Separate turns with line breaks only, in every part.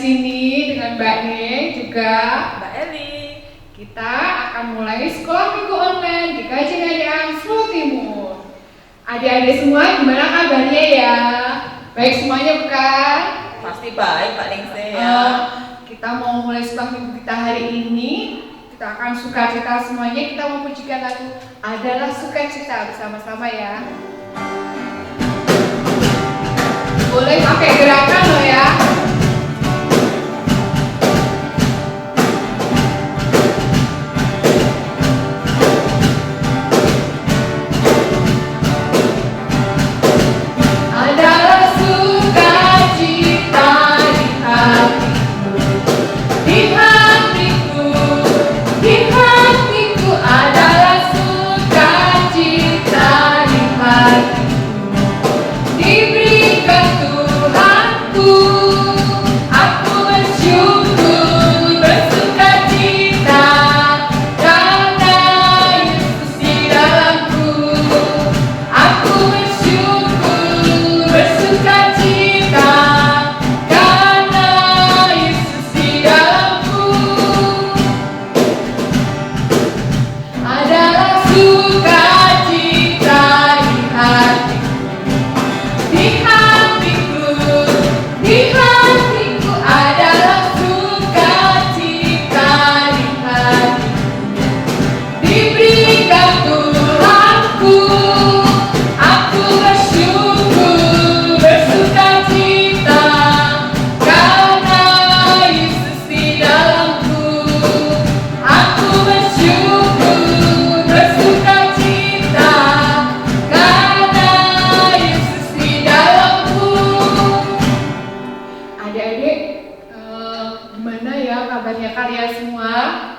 sini dengan Mbak Ning juga
Mbak Eli.
kita akan mulai sekolah minggu online di KJHDA Solo Timur. Adik-adik semua gimana kabarnya ya? Baik semuanya bukan?
Pasti baik Pak Ningsih ya.
Kita mau mulai sekolah minggu kita hari ini. Kita akan sukacita semuanya. Kita mau pujikan lagu Adalah Sukacita bersama-sama ya. Boleh pakai gerakan loh ya.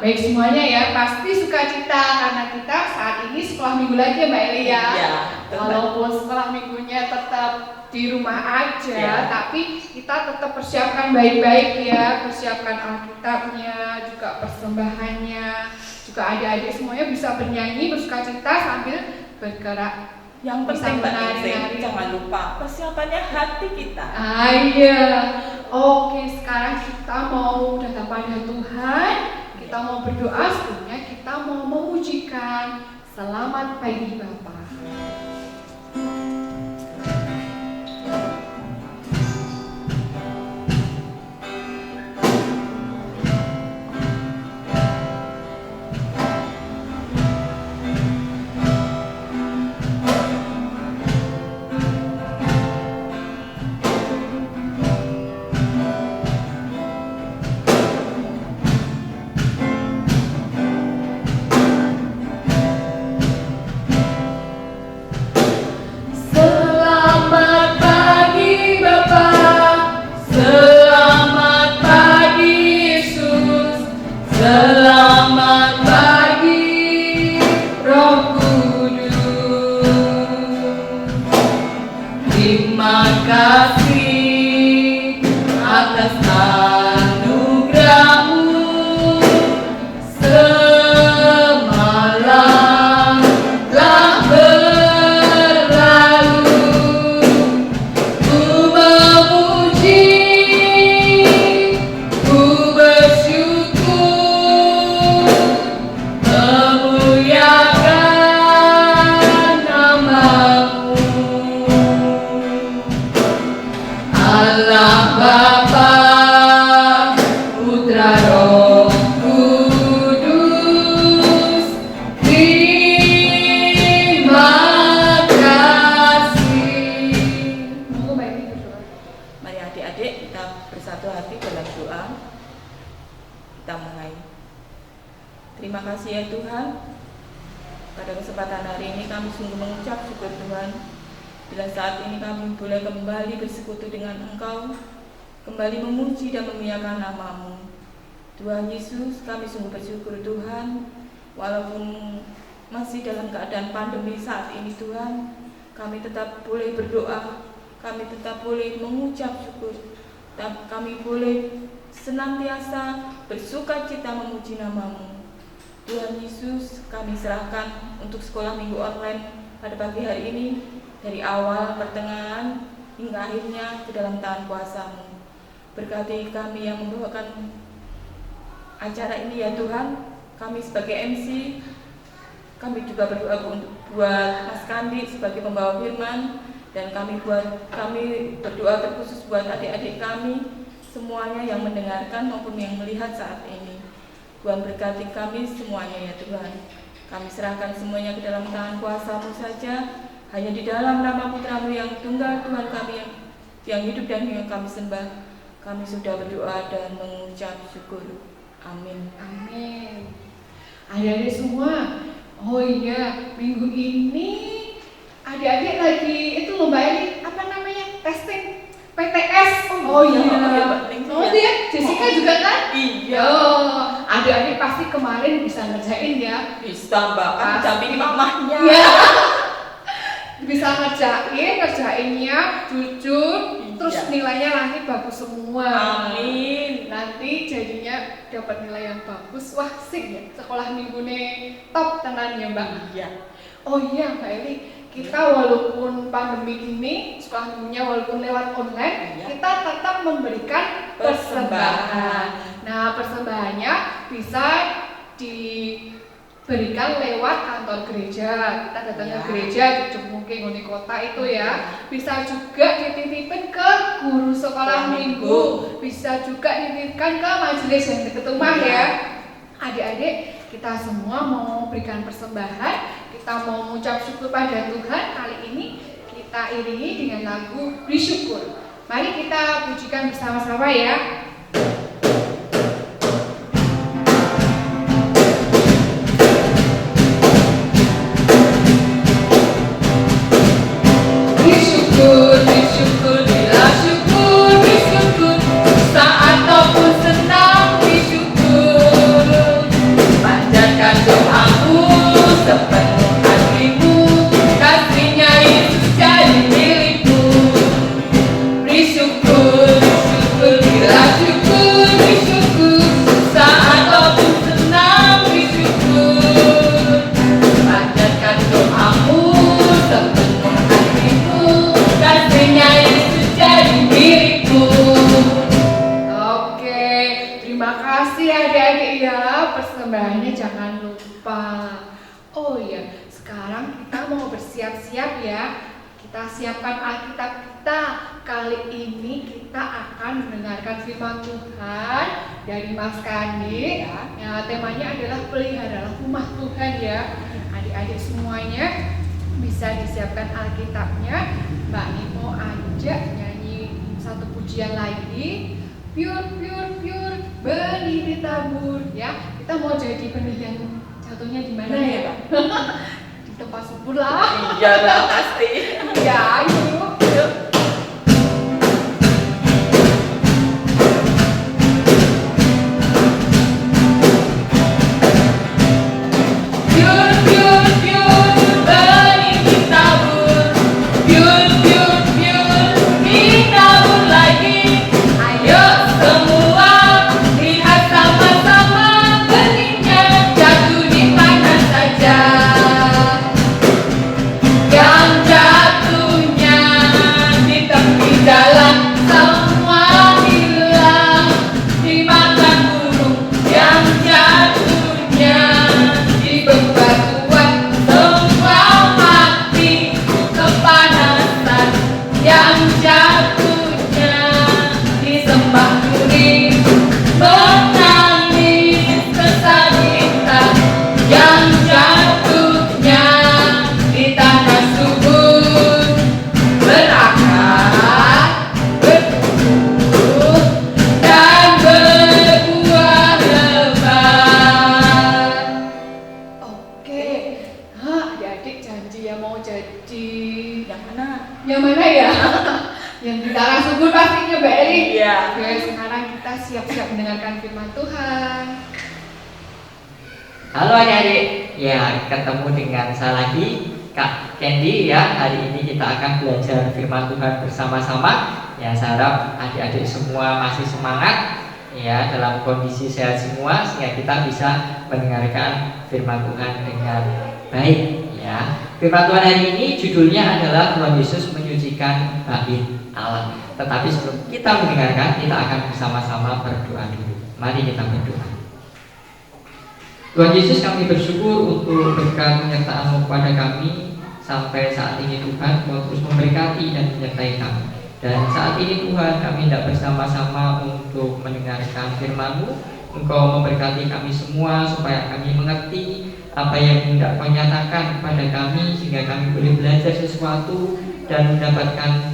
Baik semuanya ya, pasti sukacita karena kita saat ini sekolah minggu lagi ya Mbak Eli ya.
Iya.
Walaupun sekolah minggunya tetap di rumah aja,
ya,
tapi kita tetap persiapkan baik-baik ya, persiapkan Alkitabnya, juga persembahannya, juga adik-adik semuanya bisa bernyanyi, bersukacita sambil bergerak.
Yang penting Mbak Ningsih, jangan lupa persiapannya hati kita.
Iya. Oke, sekarang kita mau datang pada Tuhan. Kita mau berdoa, sebelumnya kita mau memujikan Selamat Pagi Bapa.
Terima kasih ya Tuhan. Pada kesempatan hari ini kami sungguh mengucap syukur Tuhan, bila saat ini kami boleh kembali bersekutu dengan Engkau, kembali memuji dan memuliakan nama-Mu. Tuhan Yesus, kami sungguh bersyukur Tuhan, walaupun masih dalam keadaan pandemi saat ini Tuhan, kami tetap boleh berdoa, kami tetap boleh mengucap syukur, dan kami boleh senantiasa bersukacita memuji nama-Mu. Tuhan Yesus, kami serahkan untuk sekolah minggu online pada pagi hari ini, dari awal, pertengahan, hingga akhirnya ke dalam tangan kuasa-Mu. Berkati kami yang membawakan acara ini ya Tuhan. Kami sebagai MC, kami juga berdoa buat Mas Kandi sebagai pembawa firman, dan kami berdoa terkhusus buat adik-adik kami semuanya yang mendengarkan maupun yang melihat saat ini. Tuhan berkati kami semuanya ya Tuhan. Kami serahkan semuanya ke dalam tangan kuasa-Mu saja. Hanya di dalam nama Putra-Mu yang tunggal, Tuhan kami yang hidup dan yang kami sembah, kami sudah berdoa dan mengucap syukur. Amin.
Amin. Adik-adik semua, oh iya, minggu ini adik-adik lagi itu lomba ini apa namanya, testing PTS. Oh iya. Oh iya, Jessica juga kan?
Iya.
Oh, adik-adik pasti kemarin bisa ngerjain ya?
Bisa Mbak, kan dampingi mamahnya.
Ya. Bisa ngerjainnya jujur, terus nilainya nanti bagus semua.
Amin.
Nanti jadinya dapat nilai yang bagus. Wah, sik ya. Sekolah minggu nih top tenan ya Mbak.
Iya.
Oh iya Mbak Eli, kita walaupun pandemi ini, sekolah minggunya walaupun lewat online, kita tetap memberikan persembahan. Nah, persembahannya bisa diberikan lewat kantor gereja. Kita datang ke gereja di Cemungking Uni Kota itu ya. Bisa juga dititipin ke guru sekolah minggu. Bisa juga dititipkan ke majelis yang dekat rumah ya. Adik-adik, kita semua mau berikan persembahan. Kita mau mengucap syukur pada Tuhan. Kali ini kita iringi dengan lagu Bersyukur. Mari kita pujikan bersama-sama ya. Bersyukur, bersyukur, bila syukur, bersyukur. Saat ataupun senang, bersyukur. Panjatkan doamu sepenuh hatimu, kasihnya Yesus jadi milikmu. Bersyukur, bersyukur, bila syukur, bersyukur. Saat ataupun senang, bersyukur. Panjatkan doamu sepenuh hatimu, kasihnya Yesus jadi milikmu. Oke, terima kasih adik-adik ya. Persembahannya jangan lupa. Oh iya, sekarang kita mau bersiap-siap ya. Kita siapkan Alkitab kita. Kali ini kita akan mendengarkan firman Tuhan dari Mas Kandi. Ya, temanya adalah peliharalah rumah Tuhan ya. Adik-adik semuanya bisa disiapkan Alkitabnya. Mbak Nimo ajak nyanyi satu pujian lagi. Pure, pure, pure, benih ditabur ya. Kita mau jadi benih yang jatuhnya di mana ya? Di tempat subur lah.
Iya lah pasti.
Ya, yuk. Pure, pure, pure, benih ditabur. Pure, pure, pure, ditabur lagi. Ayo semua lihat sama-sama benihnya jatuh di mana saja. Yang jatuhnya di tepi jalan semua hilang dimakan burung. Yang jatuhnya di bebatuan semua mati kepanasan. Yang jatuhnya disembah duri menangis kesakitan. Yang jatuhnya di tanah subur berakar, bertumbuh dan berbuah lebat. Oke, adik-adik janji ya mau jadi
Yang mana?
yang mana ya? Yang di tanah subur pastinya Mbak Eli.
Iya.
Oke, sekarang kita siap-siap mendengarkan firman Tuhan.
Halo adik-adik, ya ketemu dengan saya lagi Kak Candy ya. Hari ini kita akan belajar firman Tuhan bersama-sama. Ya saya harap adik-adik semua masih semangat ya, dalam kondisi sehat semua, sehingga kita bisa mendengarkan firman Tuhan dengan baik ya. Firman Tuhan hari ini judulnya adalah Tuhan Yesus menyucikan bait Allah. Tetapi sebelum kita mendengarkan, kita akan bersama-sama berdoa dulu. Mari kita berdoa. Tuhan Yesus, kami bersyukur untuk berkat penyertaan-Mu kepada kami sampai saat ini Tuhan. Kau terus memberkati dan menyertai kami. Dan saat ini Tuhan, kami hendak bersama-sama untuk mendengarkan firman-Mu. Engkau memberkati kami semua supaya kami mengerti apa yang hendak Kau nyatakan kepada kami, sehingga kami boleh belajar sesuatu dan mendapatkan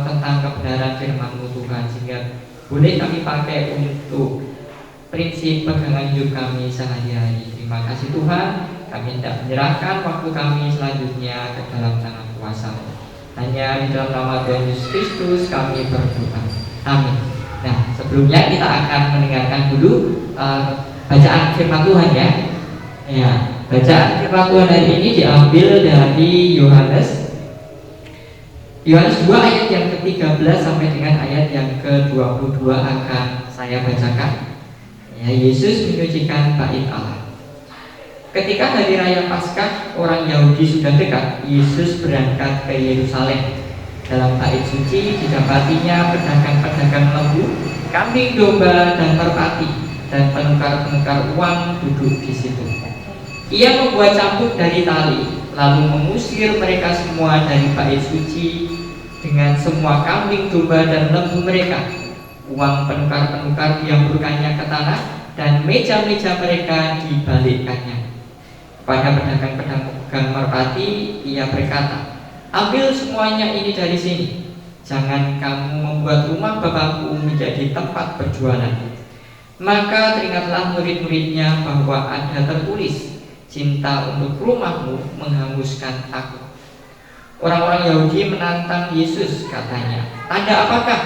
tentang kebenaran firman-Mu Tuhan, sehingga boleh kami pakai untuk prinsip pegangan hidup kami sehari-hari. Terima kasih Tuhan, kami hendak menyerahkan waktu kami selanjutnya ke dalam tangan kuasa-Mu. Hanya di dalam nama Tuhan Yesus Kristus kami berdoa. Amin. Nah, sebelumnya kita akan mendengarkan dulu bacaan firman Tuhan ya. Ya, bacaan firman Tuhan hari ini diambil dari Yohanes 2 ayat yang ke-13 sampai dengan ayat yang ke-22 akan saya bacakan. Ya, Yesus menyucikan bait Allah. Ketika hari raya Paskah orang Yahudi sudah dekat, Yesus berangkat ke Yerusalem. Dalam bait suci didapatinya pedagang-pedagang lembu, kambing domba dan merpati, dan penukar-penukar uang duduk di situ. Ia membuat cambuk dari tali, lalu mengusir mereka semua dari bait suci dengan semua kambing domba dan lembu mereka. Uang penukar-penukar dihamburkannya ke tanah, dan meja-meja mereka dibalikkannya. Pada pedagang-pedagang merpati ia berkata, ambil semuanya ini dari sini. Jangan kamu membuat rumah Bapakku menjadi tempat berjualan. Maka teringatlah murid-muridnya bahwa ada tertulis, cinta untuk rumahmu menghanguskan aku. Orang-orang Yahudi menantang Yesus, katanya, tanda apakah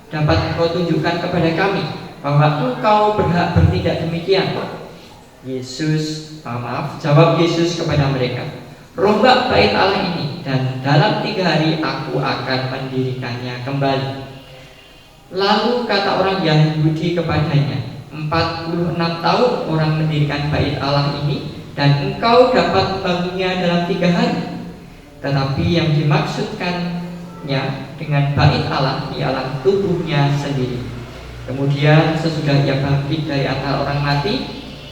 dapat engkau tunjukkan kepada kami bahwa engkau berhak bertindak demikian? Jawab Yesus kepada mereka, rombak bait Allah ini, dan dalam 3 hari aku akan mendirikannya kembali. Lalu kata orang Yahudi kepadanya, 46 tahun orang mendirikan bait Allah ini, dan engkau dapat membangunnya dalam 3 hari. Tetapi yang dimaksudkannya dengan bait Allah ialah tubuhnya sendiri. Kemudian sesudah ia bangkit dari antara orang mati,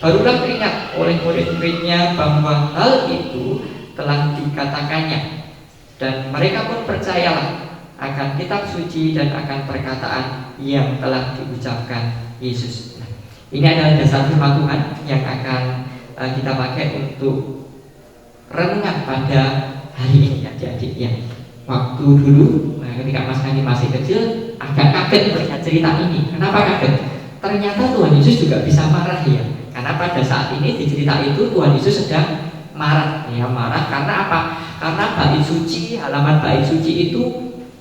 barulah teringat oleh murid-muridnya bahwa hal itu telah dikatakannya, dan mereka pun percayalah akan kitab suci dan akan perkataan yang telah diucapkan Yesus. Nah, ini adalah dasar firman Tuhan yang akan kita pakai untuk renungan pada hari ini, adik-adik ya. Waktu dulu ketika Mas Kandi masih kecil agak kaget melihat cerita ini. Kenapa kaget? Ternyata Tuhan Yesus juga bisa marah ya. Karena pada saat ini di cerita itu Tuhan Yesus sedang marah, ya marah karena apa? Karena bait suci, halaman bait suci itu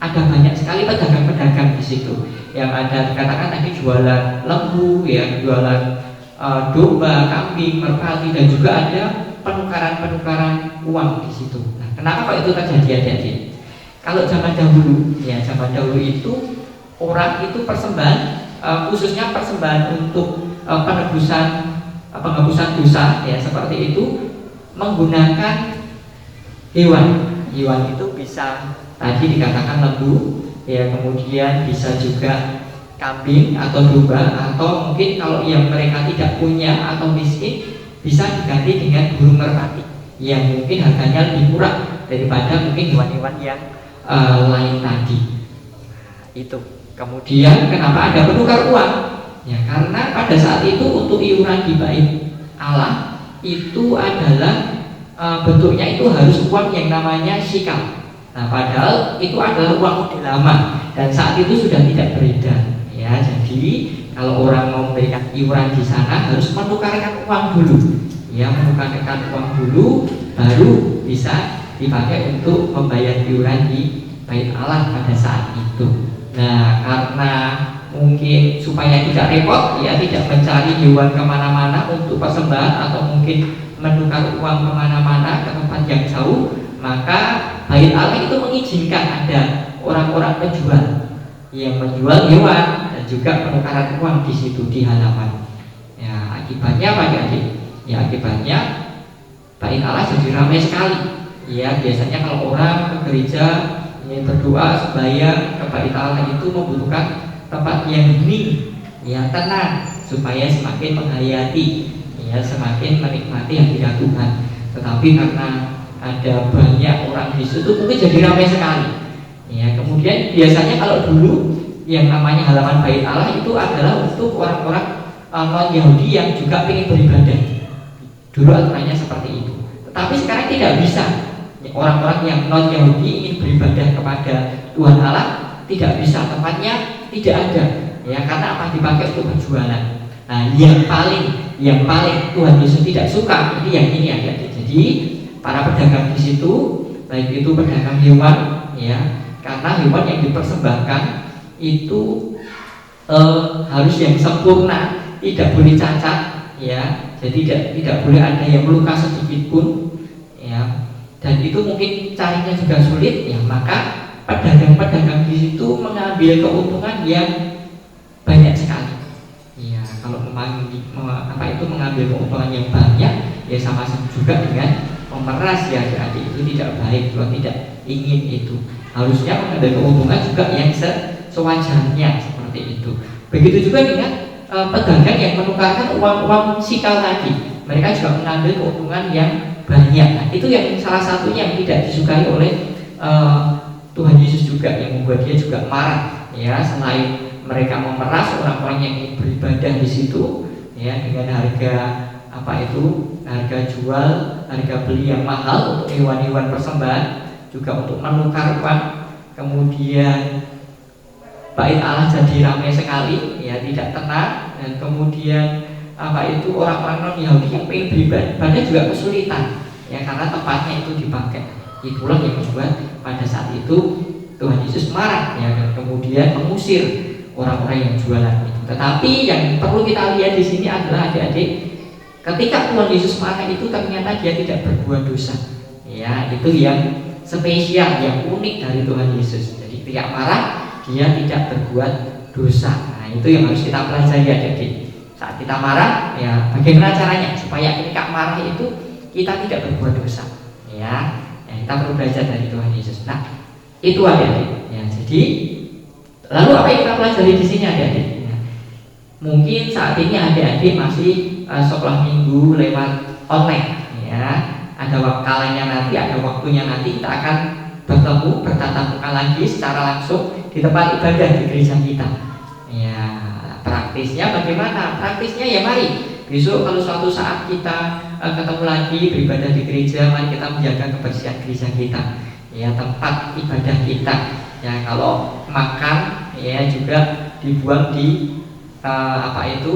ada banyak sekali pedagang-pedagang di situ. Yang ada dikatakan tadi jualan lembu, ya jualan domba, kambing, merpati, dan juga ada penukaran-penukaran uang di situ. Nah, kenapa kok itu terjadi adik-adik? Kalau zaman dahulu, ya zaman dahulu itu orang itu persembahan, khususnya persembahan untuk penghapusan dosa, ya seperti itu, menggunakan hewan. Hewan itu bisa tadi dikatakan lembu, ya kemudian bisa juga kambing atau domba, atau mungkin kalau yang mereka tidak punya atau miskin bisa diganti dengan burung merpati yang mungkin harganya lebih murah daripada mungkin hewan-hewan yang lain tadi. Itu. Kemudian kenapa ada penukar uang? Ya karena pada saat itu untuk iuran di bait Allah itu adalah bentuknya itu harus uang yang namanya shikal. Nah padahal itu adalah uang model lama dan saat itu sudah tidak beredar. Ya jadi kalau orang mau memberikan iuran di sana harus menukarkan uang dulu. Ya menukarkan uang dulu baru bisa dipakai untuk membayar iuran di bait Allah pada saat itu. Nah karena mungkin supaya tidak repot, ya tidak mencari hewan kemana-mana untuk persembahan atau mungkin menukar uang kemana-mana ke tempat yang jauh, maka bait Allah itu mengizinkan ada orang-orang penjual yang menjual hewan dan juga penukaran uang di situ di halaman. Ya akibatnya apa adik? Ya akibatnya bait Allah jadi ramai sekali. Ya biasanya kalau orang ke gereja ya, berdoa sembahyang ke bait Allah itu membutuhkan tempat yang hening, yang tenang, supaya semakin menghayati, ya, semakin menikmati hadirat Tuhan. Tetapi karena ada banyak orang di situ, mungkin jadi ramai sekali. Ya, kemudian biasanya kalau dulu yang namanya halaman bait Allah itu adalah untuk orang-orang non Yahudi yang juga ingin beribadah. Dulu aturannya seperti itu. Tetapi sekarang tidak bisa. Orang-orang yang non Yahudi ingin beribadah kepada Tuhan Allah tidak bisa, tempatnya tidak ada. Ya, karena apa? Dipakai untuk berjualan. Nah, yang paling Tuhan Yesus tidak suka ini yang ini adik-adik. Jadi para pedagang di situ, baik itu pedagang hewan, ya, karena hewan yang dipersembahkan itu harus yang sempurna, tidak boleh cacat, ya. Jadi tidak boleh ada yang meluka sedikit pun, ya. Dan itu mungkin carinya juga sulit, ya. Maka pedagang-pedagang di situ mengambil keuntungan yang banyak sekali. Ya, kalau memang mengambil keuntungan yang banyak, ya sama-sama juga dengan memeras, ya adik-adik, itu tidak baik. Tuhan tidak ingin itu. Harusnya mengambil keuntungan juga yang sewajarnya, seperti itu. Begitu juga dengan pedagang yang menukarkan uang sikal tadi. Mereka juga mengambil keuntungan yang banyak. Nah, itu yang salah satunya yang tidak disukai oleh Tuhan Yesus juga, yang membuat dia juga marah. Ya, selain mereka memeras orang-orang yang ingin beribadah di situ, ya, dengan harga harga jual, harga beli yang mahal untuk hewan-hewan persembahan, juga untuk menukar uang. Kemudian bait Allah jadi ramai sekali, ya, tidak tenang. Dan kemudian orang-orang non Yahudi yang ingin beribadah juga kesulitan, ya, karena tempatnya itu dipakai. Itulah yang membuat pada saat itu Tuhan Yesus marah, ya, dan kemudian mengusir orang-orang yang jualan itu. Tetapi yang perlu kita lihat di sini adalah adik-adik, ketika Tuhan Yesus marah itu ternyata dia tidak berbuat dosa. Ya, itu yang spesial, yang unik dari Tuhan Yesus. Jadi ketika marah dia tidak berbuat dosa. Nah, itu yang harus kita pelajari adik-adik. Saat kita marah, ya, bagaimana caranya supaya ketika marah itu kita tidak berbuat dosa. Ya, kita perlu belajar dari Tuhan Yesus. Nah, itu adik-adik. Ya, jadi lalu apa yang kita pelajari di sini adik-adik? Ya, mungkin saat ini adik-adik masih sekolah minggu lewat online. Ya, ada kalanya nanti, ada waktunya nanti kita akan bertatap muka lagi secara langsung di tempat ibadah di gereja kita. Ya, praktisnya bagaimana? Praktisnya ya mari besok kalau suatu saat kita ketemu lagi beribadah di gereja, mari kita menjaga kebersihan gereja kita, ya, tempat ibadah kita. Ya, kalau makan, ya, juga dibuang di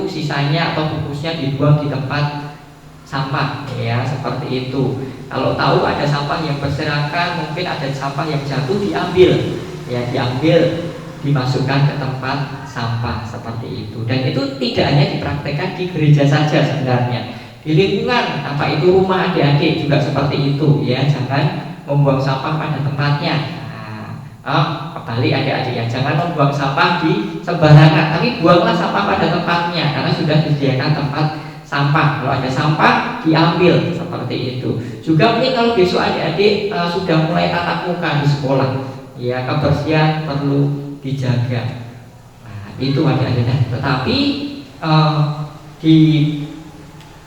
sisanya atau bungkusnya dibuang di tempat sampah, ya, seperti itu. Kalau tahu ada sampah yang berserakan, mungkin ada sampah yang jatuh, diambil, ya, dimasukkan ke tempat sampah, seperti itu. Dan itu tidak hanya dipraktekkan di gereja saja sebenarnya, di lingkungan rumah adik-adik juga seperti itu, ya. Jangan membuang sampah pada tempatnya. Kembali adik-adik, ya, jangan membuang sampah di sembarangan, tapi buanglah sampah pada tempatnya karena sudah disediakan tempat sampah. Kalau ada sampah diambil, seperti itu. Juga mungkin kalau besok adik-adik sudah mulai tatap muka di sekolah, ya, kebersihan perlu dijaga. Nah, itu adik-adik. Tetapi di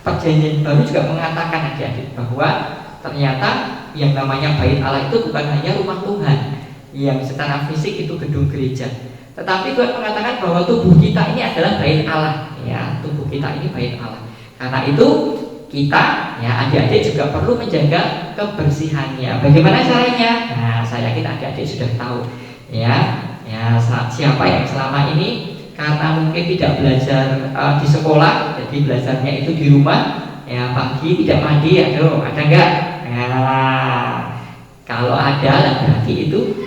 Perjanjian Baru juga mengatakan adik-adik bahwa ternyata yang namanya bait Allah itu bukan hanya rumah Tuhan yang secara fisik itu gedung gereja, tetapi Tuhan mengatakan bahwa tubuh kita ini adalah bait Allah, ya, tubuh kita ini bait Allah. Karena itu kita, ya, adik-adik juga perlu menjaga kebersihannya. Bagaimana caranya? Nah, saya yakin adik-adik sudah tahu, ya. Ya, siapa yang selama ini karena mungkin tidak belajar di sekolah, jadi belajarnya itu di rumah, ya, pagi tidak mandi, ada enggak? Nah, kalau ada, berarti itu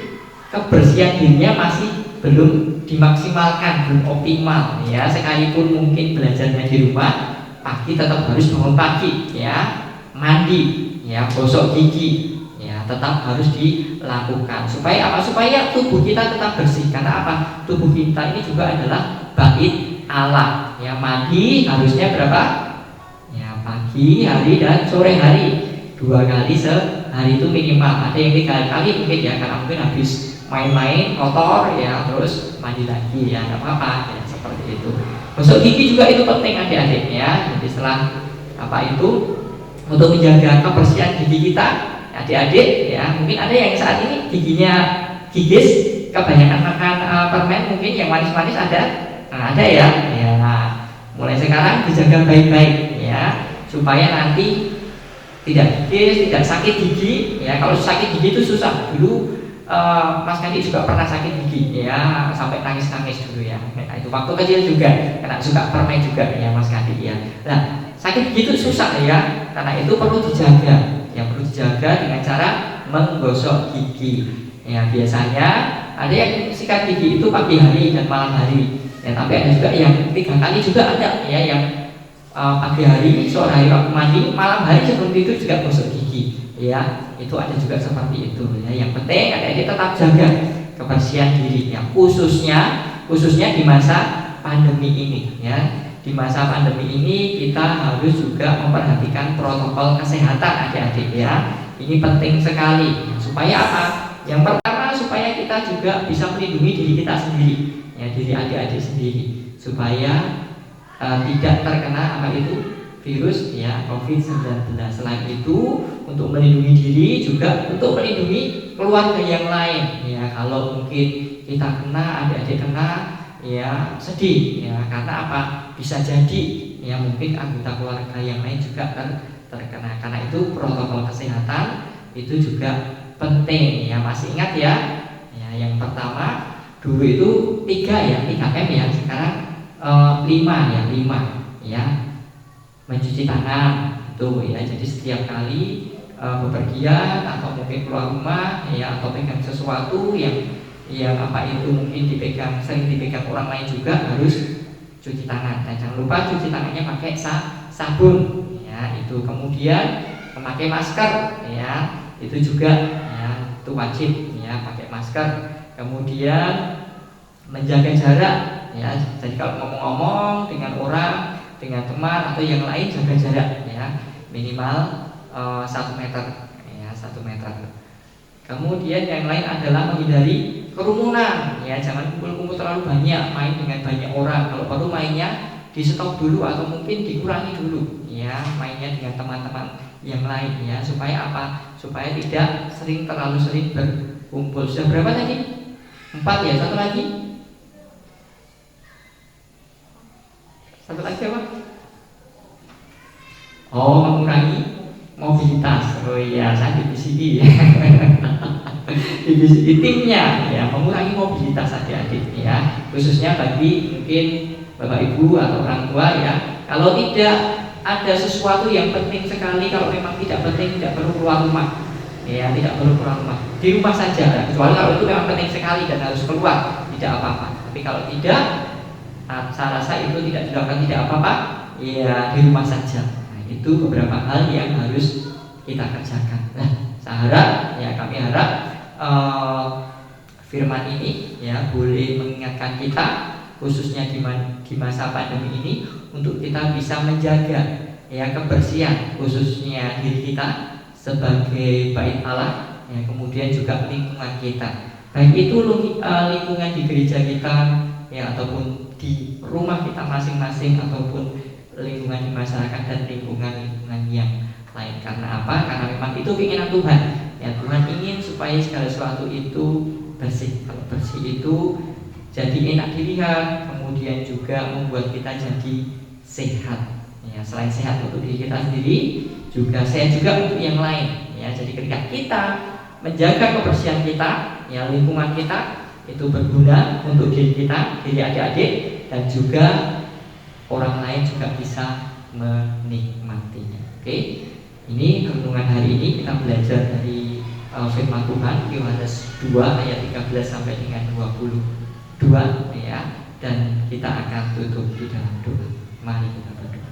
kebersihan dirinya masih belum dimaksimalkan, belum optimal, ya. Sekalipun mungkin belajarnya di rumah, pagi tetap harus bangun pagi, ya, mandi, ya, gosok gigi, ya, tetap harus dilakukan. Supaya apa? Supaya tubuh kita tetap bersih. Karena apa? Tubuh kita ini juga adalah bait Allah. Ya, mandi harusnya berapa? Ya, pagi hari dan sore hari, 2 kali sehari itu minimal. Ada yang 3 kali mungkin, ya, karena mungkin habis main-main kotor ya terus mandi lagi ya nggak apa-apa ya seperti itu. Gosok gigi juga itu penting adik-adik ya. Jadi setelah apa itu untuk menjaga kebersihan gigi kita adik-adik ya. Mungkin ada yang saat ini giginya gigis kebanyakan makan permen, mungkin yang manis-manis ada. Nah, ada ya. Ya, mulai sekarang dijaga baik-baik ya supaya nanti tidak gigis, tidak sakit gigi ya. Kalau sakit gigi itu susah. Dulu Mas Kandi juga pernah sakit gigi ya, sampai nangis-nangis dulu ya. Nah, itu waktu kecil juga kena suka permen juga ya Mas Kandi ya. Nah, sakit gigi itu susah ya, karena itu perlu dijaga. Yang perlu dijaga dengan cara menggosok gigi. Ya, biasanya ada yang sikat gigi itu pagi hari dan malam hari. Ya, tapi ada juga yang 3 kali juga ada ya, yang pagi hari, sore hari waktu mandi, malam hari sebelum tidur juga gosok gigi. Ya, itu ada juga seperti itu ya. Yang penting adik-adik tetap jaga kebersihan diri ya, khususnya di masa pandemi ini ya. Di masa pandemi ini kita harus juga memperhatikan protokol kesehatan adik-adik ya. Ini penting sekali ya. Supaya apa? Yang pertama supaya kita juga bisa melindungi diri kita sendiri ya, diri adik-adik sendiri supaya tidak terkena apa itu virus ya COVID-19. Selain itu untuk melindungi diri juga untuk melindungi keluarga yang lain ya. Kalau mungkin kita kena, adik-adik kena ya sedih ya, karena apa? Bisa jadi ya mungkin anggota keluarga yang lain juga terkena. Karena itu protokol kesehatan itu juga penting ya. Masih ingat ya? Ya, yang pertama dulu itu 3M ya, sekarang 5 ya. Mencuci tangan itu ya. Jadi setiap kali bepergian atau mungkin keluar rumah ya, atau pegang sesuatu yang apa itu mungkin sering dipegang orang lain juga harus cuci tangan. Dan jangan lupa cuci tangannya pakai sabun ya. Itu kemudian memakai masker ya, itu juga ya, itu wajib ya, pakai masker. Kemudian menjaga jarak ya. Jadi kalau ngomong-ngomong dengan orang, dengan teman atau yang lain, jaga jarak ya, minimal 1 meter ya, 1 meter. Kemudian yang lain adalah menghindari kerumunan ya, jangan kumpul-kumpul terlalu banyak, main dengan banyak orang. Kalau baru mainnya di stop dulu atau mungkin dikurangi dulu ya, mainnya dengan teman-teman yang lain ya, supaya apa? Supaya tidak terlalu sering berkumpul. Sudah berapa tadi? 4 ya, satu lagi apa? Oh, mengurangi mobilitas. Oh iya, saya divisi ya. Divisi timnya ya, mengurangi mobilitas adik-adik ya, khususnya bagi mungkin Bapak Ibu atau orang tua ya. Kalau tidak ada sesuatu yang penting sekali, kalau memang tidak penting, tidak perlu keluar rumah ya, tidak perlu keluar rumah, di rumah saja ya. Kecuali kalau itu memang penting sekali dan harus keluar, tidak apa-apa. Tapi kalau tidak, saya rasa itu tidak dilakukan, tidak apa-apa ya, di rumah saja. Nah, itu beberapa hal yang harus kita kerjakan. Nah, saya harap ya, kami harap firman ini ya boleh mengingatkan kita, khususnya di masa pandemi ini, untuk kita bisa menjaga ya kebersihan, khususnya diri kita sebagai bait Allah ya, kemudian juga lingkungan kita, baik itu lingkungan di gereja kita ya, ataupun di rumah kita masing-masing, ataupun lingkungan di masyarakat dan lingkungan yang lain. Karena apa? Karena memang itu keinginan Tuhan ya. Tuhan ingin supaya segala sesuatu itu bersih. Kalau bersih itu jadi enak dilihat, kemudian juga membuat kita jadi sehat ya. Selain sehat untuk diri kita sendiri, juga sehat juga untuk yang lain ya. Jadi ketika kita menjaga kebersihan kita ya, lingkungan kita itu berguna untuk diri kita, diri adik-adik, dan juga orang lain juga bisa menikmatinya. Oke, ini renungan hari ini kita belajar dari firman Tuhan Yohanes 2 ayat 13 sampai dengan 22 ya, dan kita akan tutup di dalam doa. Mari kita berdoa.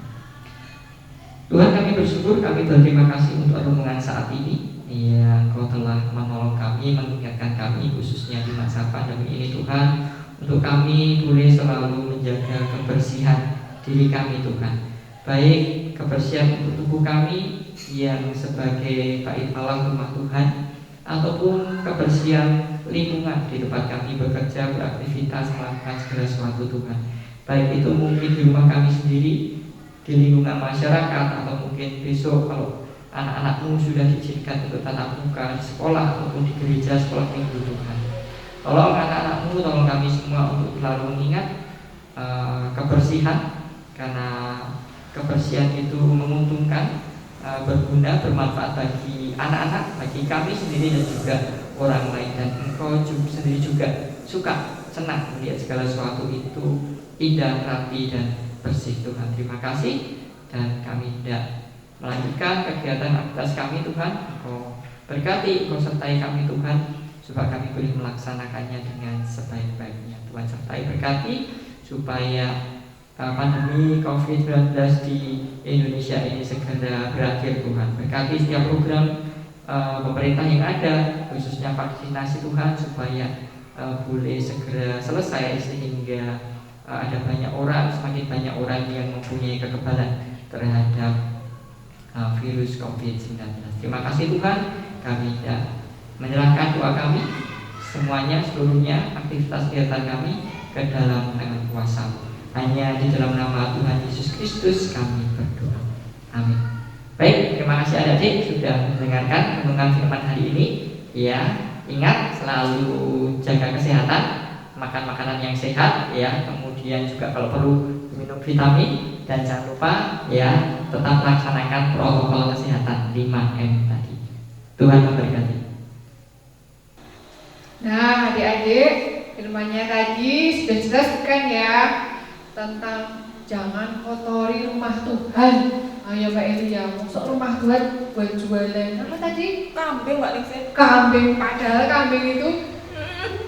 Tuhan, kami bersyukur, kami berterima kasih untuk renungan saat ini ya. Engkau telah menolong kami, mengingatkan kami khususnya di masa pandemi ini Tuhan, untuk kami boleh selalu menjaga kebersihan diri kami Tuhan, baik kebersihan untuk tubuh kami yang sebagai bait Allah rumah Tuhan, ataupun kebersihan lingkungan di tempat kami bekerja, beraktivitas, melakukan segala sesuatu Tuhan. Baik itu mungkin di rumah kami sendiri, di lingkungan masyarakat, atau mungkin besok kalau anak-anakmu sudah diizinkan untuk tatap muka di sekolah ataupun di gereja sekolah minggu Tuhan. Tolong anak-anakmu, tolong kami semua untuk selalu mengingat kebersihan, karena kebersihan itu menguntungkan, berguna, bermanfaat bagi anak-anak, bagi kami sendiri dan juga orang lain. Dan engkau sendiri juga suka, senang melihat segala sesuatu itu indah, rapi dan bersih Tuhan. Terima kasih, dan kami tidak melanjutkan kegiatan aktivitas kami Tuhan. Engkau berkati, Engkau sertai kami Tuhan, supaya kami boleh melaksanakannya dengan sebaik-baiknya. Tuhan sertai, berkati supaya pandemi COVID-19 di Indonesia ini segera berakhir Tuhan. Berkati setiap program pemerintah yang ada, khususnya vaksinasi Tuhan, supaya boleh segera selesai, sehingga ada banyak orang, semakin banyak orang yang mempunyai kekebalan terhadap virus COVID-19. Terima kasih Tuhan, kami menyerahkan doa kami semuanya, seluruhnya aktivitas kegiatan kami ke dalam tangan kuasa-Mu. Hanya di dalam nama Tuhan Yesus Kristus kami berdoa. Amin. Baik, terima kasih adik-adik sudah mendengarkan renungan firman hari ini. Ya, ingat selalu jaga kesehatan, makan makanan yang sehat, ya. Kemudian juga kalau perlu minum vitamin, dan jangan lupa ya tetap laksanakan protokol kesehatan 5M tadi. Tuhan memberkati.
Nah, adik-adik, firman-Nya tadi sudah jelas bukan ya? Tentang jangan kotori rumah Tuhan. Ayo Mbak Elia, masuk rumah Tuhan buat jualan apa tadi?
Kambing Mbak Lingset.
Kambing, padahal kambing itu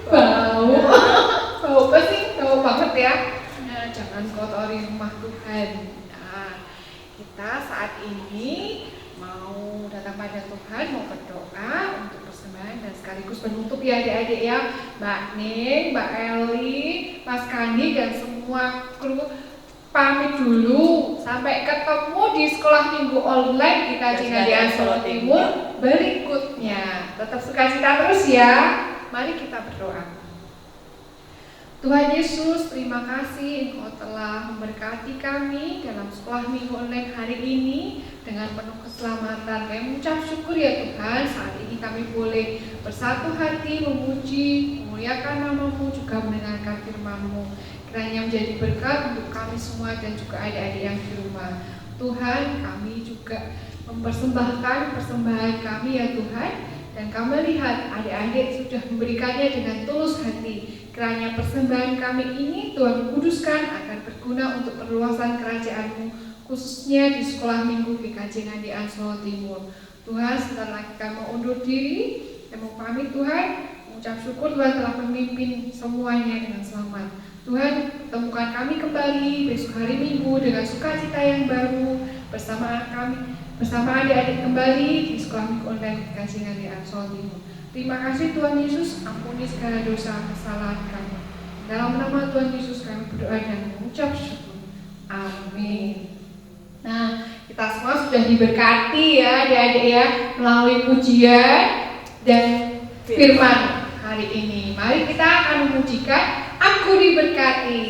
bau. Bau apa sih? Bau banget ya. Nah, jangan kotori rumah Tuhan. Nah, kita saat ini mau datang pada Tuhan, mau berdoa untuk persembahan dan sekaligus penutup ya adik-adik ya. Mbak Ning, Mbak Eli, Mas Kandi dan semua kru pamit dulu. Sampai ketemu di sekolah minggu online di Kajian Solo Timur berikutnya. Tetap sukacita terus ya. Mari kita berdoa. Tuhan Yesus, terima kasih Engkau telah memberkati kami dalam sekolah minggu online hari ini dengan penuh keselamatan. Kami mengucap syukur ya Tuhan, saat ini kami boleh bersatu hati memuji, memuliakan nama-Mu, juga mendengarkan firman-Mu. Kiranya menjadi berkat untuk kami semua dan juga adik-adik yang di rumah. Tuhan, kami juga mempersembahkan persembahan kami ya Tuhan, dan kami lihat adik-adik sudah memberikannya dengan tulus hati. Kiranya persembahan kami ini Tuhan kuduskan agar berguna untuk perluasan kerajaan-Mu, khususnya di sekolah minggu GKJ Ngandian Solo Timur. Tuhan, sebentar lagi kami mau undur diri dan mau pamit Tuhan, mengucap syukur Tuhan telah memimpin semuanya dengan selamat. Tuhan, temukan kami kembali besok hari Minggu dengan sukacita yang baru bersama kami, bersama adik-adik kembali di sekolah minggu online GKJ Ngandian Solo Timur. Terima kasih Tuhan Yesus, ampuni segala dosa kesalahan kami. Dalam nama Tuhan Yesus kami berdoa dan mengucap syukur. Amin. Nah, kita semua sudah diberkati ya adik-adik ya, melalui pujian dan firman hari ini. Mari kita akan memujikan Aku Diberkati.